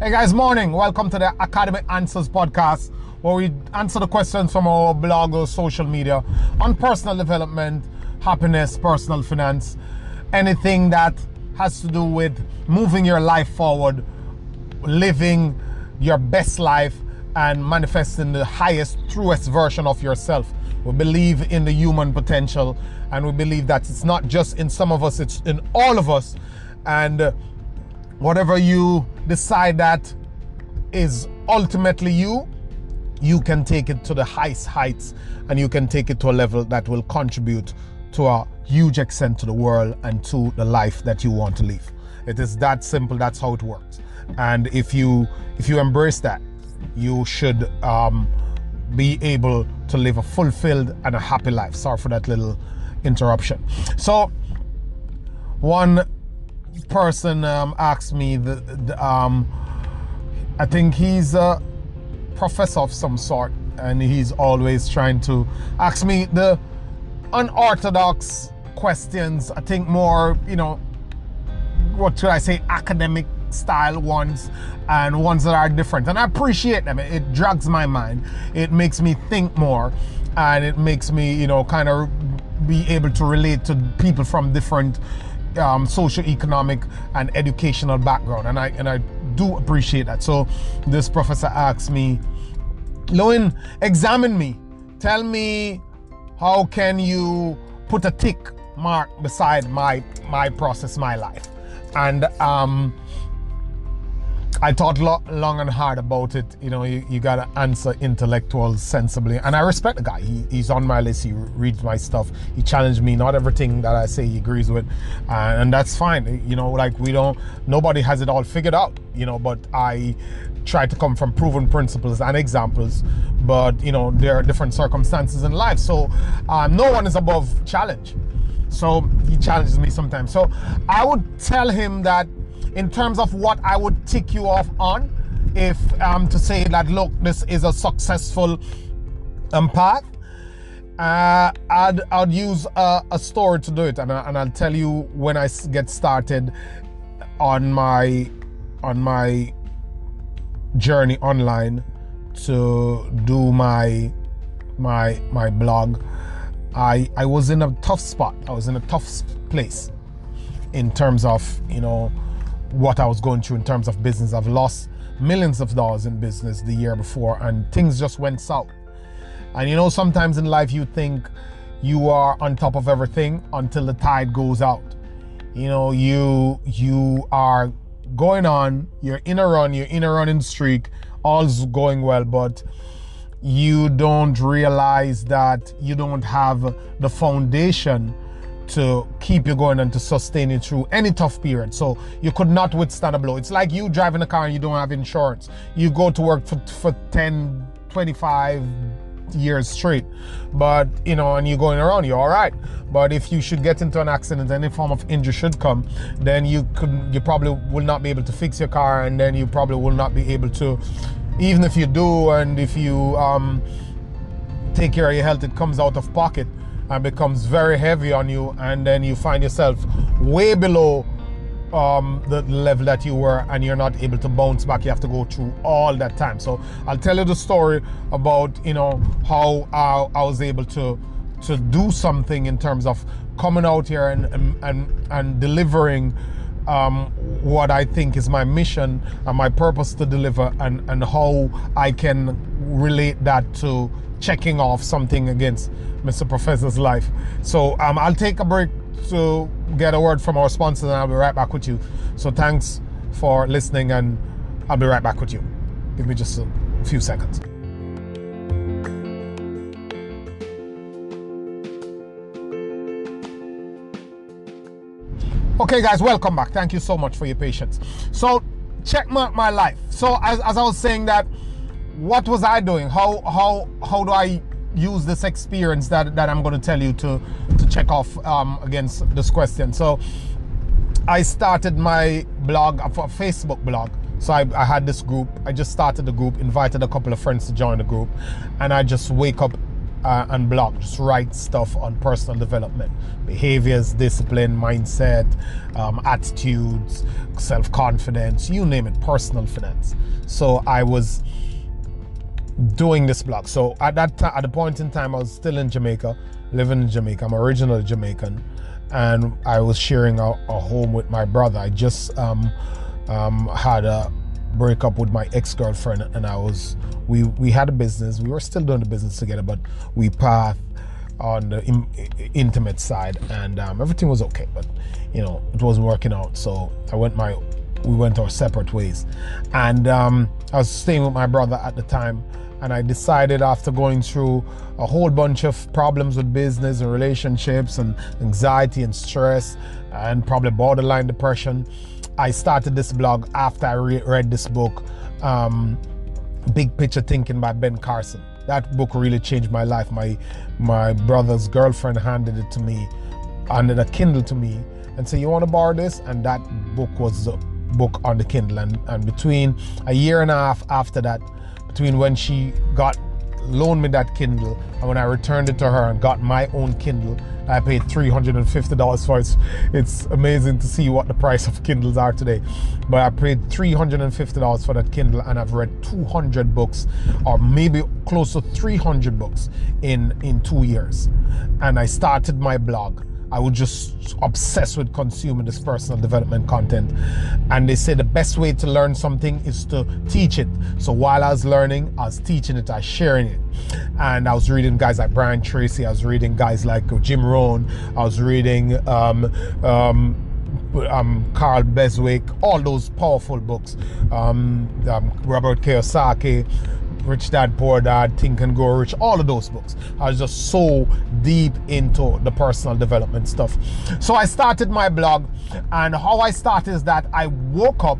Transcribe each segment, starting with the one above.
Hey guys, morning. Welcome to the Academic Answers podcast, where we answer the questions from our blog or social media on personal development, happiness, personal finance, anything that has to do with moving your life forward, living your best life, and manifesting the highest, truest version of yourself. We believe in the human potential, and we believe that it's not just in some of us, it's in all of us. And whatever you decide that is ultimately you can take it to the highest heights, and you can take it to a level that will contribute to a huge extent to the world and to the life that you want to live. It is that simple. That's how it works. And if you embrace that, you should be able to live a fulfilled and a happy life. Sorry for that little interruption. So one person asked me, I think he's a professor of some sort, and he's always trying to ask me the unorthodox questions. I think more, what should I say, academic style ones, and ones that are different. And I appreciate them. It drags my mind. It makes me think more, and it makes me, kind of be able to relate to people from different socio-economic and educational background, and I do appreciate that. So this professor asked me, Loin, examine me. Tell me, how can you put a tick mark beside my process, my life? And I thought long and hard about it. You gotta answer intellectuals sensibly, and I respect the guy. He's on my list. He reads my stuff. He challenged me. Not everything that I say he agrees with, and that's fine. Nobody has it all figured out. But I try to come from proven principles and examples. But there are different circumstances in life, so no one is above challenge. So he challenges me sometimes. So I would tell him that, in terms of what I would tick you off on, if to say that, look, this is a successful path, I'd use a story to do it, and I'll tell you when I get started on my journey online to do my blog. I was in a tough spot. I was in a tough place in terms of what I was going through in terms of business. I've lost millions of dollars in business the year before, and things just went south. And sometimes in life you think you are on top of everything until the tide goes out. You are going on, you're in a running streak, all's going well, but you don't realize that you don't have the foundation to keep you going and to sustain you through any tough period. So you could not withstand a blow. It's like you driving a car and you don't have insurance. You go to work for 10, 25 years straight, but and you're going around, you're all right. But if you should get into an accident, any form of injury should come, then you probably will not be able to fix your car, and then you probably will not be able to, even if you do, and if you take care of your health, it comes out of pocket and becomes very heavy on you, and then you find yourself way below the level that you were, and you're not able to bounce back. You have to go through all that time. So I'll tell you the story about how I was able to do something in terms of coming out here and delivering what I think is my mission and my purpose to deliver, and how I can relate that to checking off something against Mr. Professor's life. So I'll take a break to get a word from our sponsors, and I'll be right back with you. So thanks for listening, and I'll be right back with you. Give me just a few seconds. Okay guys, welcome back. Thank you so much for your patience. So check my life. So as I was saying, that what was I doing? How do I use this experience that I'm going to tell you to check off against this question? So I started my blog, a Facebook blog. So I had this group. I just started the group, invited a couple of friends to join the group, and I just wake up and blog, just write stuff on personal development, behaviors, discipline, mindset, attitudes, self-confidence, you name it, personal finance. So I was doing this blog. So at the point in time, I was still in Jamaica, living in Jamaica. I'm originally Jamaican, and I was sharing a home with my brother. I just had a breakup with my ex-girlfriend, and we had a business. We were still doing the business together, but we pathed on the intimate side, and everything was okay, but you know, it wasn't working out. So we went our separate ways, and I was staying with my brother at the time, and I decided, after going through a whole bunch of problems with business and relationships and anxiety and stress and probably borderline depression, I started this blog after I read this book, Big Picture Thinking by Ben Carson. That book really changed my life. My brother's girlfriend handed it to me, handed a Kindle to me, and said, "You want to borrow this?" And that book was the book on the Kindle. And between a year and a half after that, between when she loaned me that Kindle and when I returned it to her and got my own Kindle, I paid $350 for it. It's amazing to see what the price of Kindles are today. But I paid $350 for that Kindle, and I've read 200 books, or maybe close to 300 books in 2 years. And I started my blog. I was just obsessed with consuming this personal development content. And they say the best way to learn something is to teach it. So while I was learning, I was teaching it, I was sharing it. And I was reading guys like Brian Tracy, I was reading guys like Jim Rohn, I was reading Carl Beswick, all those powerful books, Robert Kiyosaki, Rich Dad, Poor Dad, Think and Grow Rich, all of those books. I was just so deep into the personal development stuff. So I started my blog, and how I started is that I woke up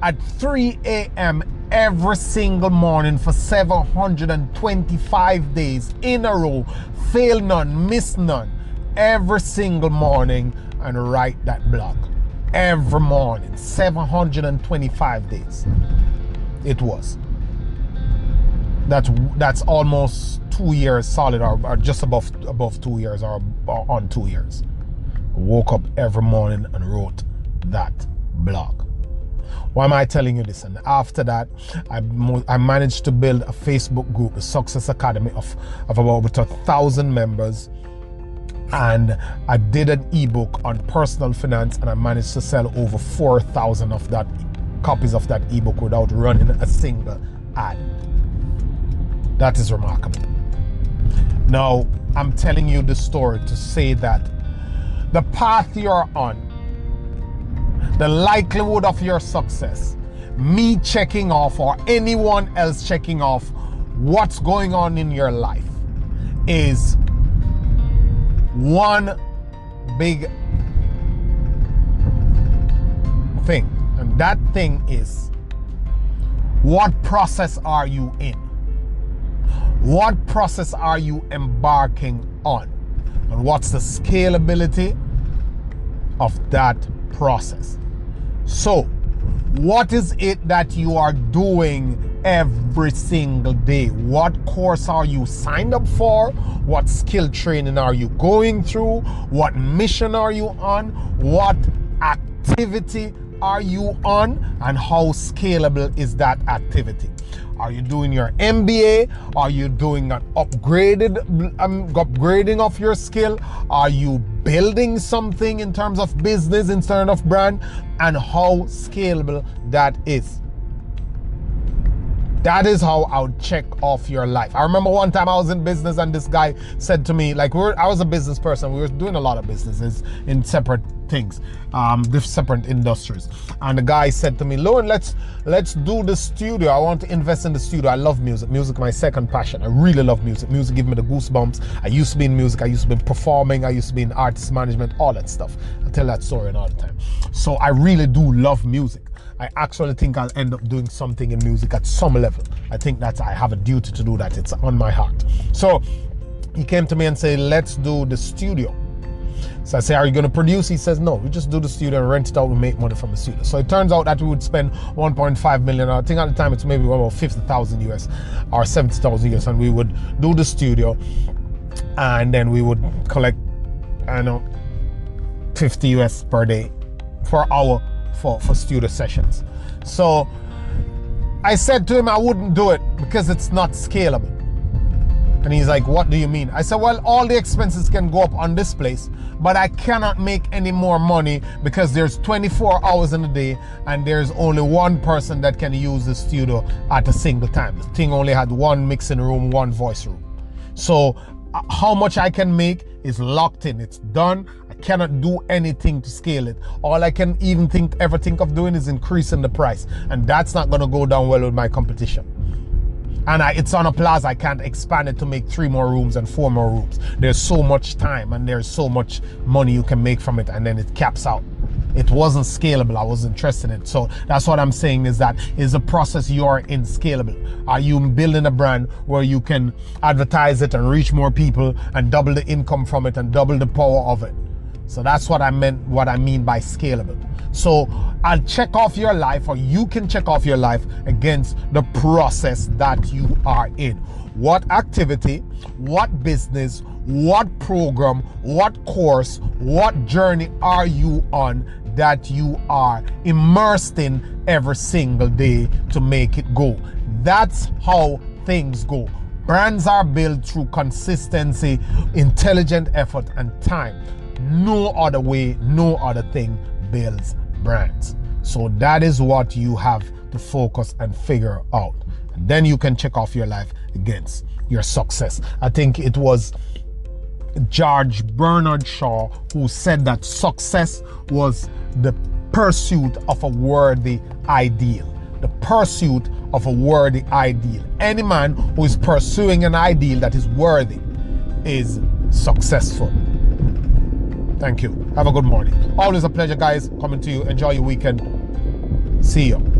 at 3 a.m. every single morning for 725 days in a row, fail none, miss none, every single morning, and write that blog. Every morning, 725 days it was. That's almost 2 years solid, or just above 2 years, or on 2 years. I woke up every morning and wrote that blog. Why am I telling you this? And after that, I managed to build a Facebook group, a Success Academy of about 1,000 members. And I did an ebook on personal finance, and I managed to sell over 4,000 of that copies of that ebook without running a single ad. That is remarkable. Now, I'm telling you this story to say that the path you're on, the likelihood of your success, me checking off or anyone else checking off what's going on in your life, is one big thing. And that thing is, what process are you in? What process are you embarking on? And what's the scalability of that process? So, what is it that you are doing every single day? What course are you signed up for? What skill training are you going through? What mission are you on? What activity are you on? And how scalable is that activity? Are you doing your MBA? Are you doing an upgrading of your skill? Are you building something in terms of business, in terms of brand? And how scalable that is. That is how I would check off your life. I remember one time I was in business, and this guy said to me, like, I was a business person. We were doing a lot of businesses in separate things, separate industries. And the guy said to me, "Lowen, let's do the studio. I want to invest in the studio. I love music. Music, my second passion. I really love music. Music gives me the goosebumps. I used to be in music. I used to be performing. I used to be in artist management, all that stuff. I tell that story all the time. So I really do love music. I actually think I'll end up doing something in music at some level. I think that I have a duty to do that. It's on my heart." So he came to me and said, "Let's do the studio." So I say, "Are you going to produce?" He says, "No, we just do the studio and rent it out. We make money from the studio." So it turns out that we would spend 1.5 million. I think at the time it's maybe about 50,000 US or 70,000 US, and we would do the studio. and then we would collect, I know, 50 US per day for hour for studio sessions. So I said to him I wouldn't do it because it's not scalable. And he's like, what do you mean? I said, well, all the expenses can go up on this place, but I cannot make any more money because there's 24 hours in a day and there's only one person that can use the studio at a single time. The thing only had one mixing room, one voice room. So how much I can make is locked in. It's done. I cannot do anything to scale it. All I can even ever think of doing is increasing the price. And that's not going to go down well with my competition. And it's on a plaza. I can't expand it to make 3 more rooms and 4 more rooms. There's so much time and there's so much money you can make from it, and then it caps out. It wasn't scalable. I wasn't interested in it. So that's what I'm saying, is that is the process you are in scalable? Are you building a brand where you can advertise it and reach more people and double the income from it and double the power of it? So that's what I mean by scalable. So I'll check off your life, or you can check off your life against the process that you are in. What activity, what business, what program, what course, what journey are you on that you are immersed in every single day to make it go? That's how things go. Brands are built through consistency, intelligent effort, and time. No other way, no other thing builds brands. So that is what you have to focus and figure out. And then you can check off your life against your success. I think it was George Bernard Shaw who said that success was the pursuit of a worthy ideal. The pursuit of a worthy ideal. Any man who is pursuing an ideal that is worthy is successful. Thank you. Have a good morning. Always a pleasure, guys, coming to you. Enjoy your weekend. See you.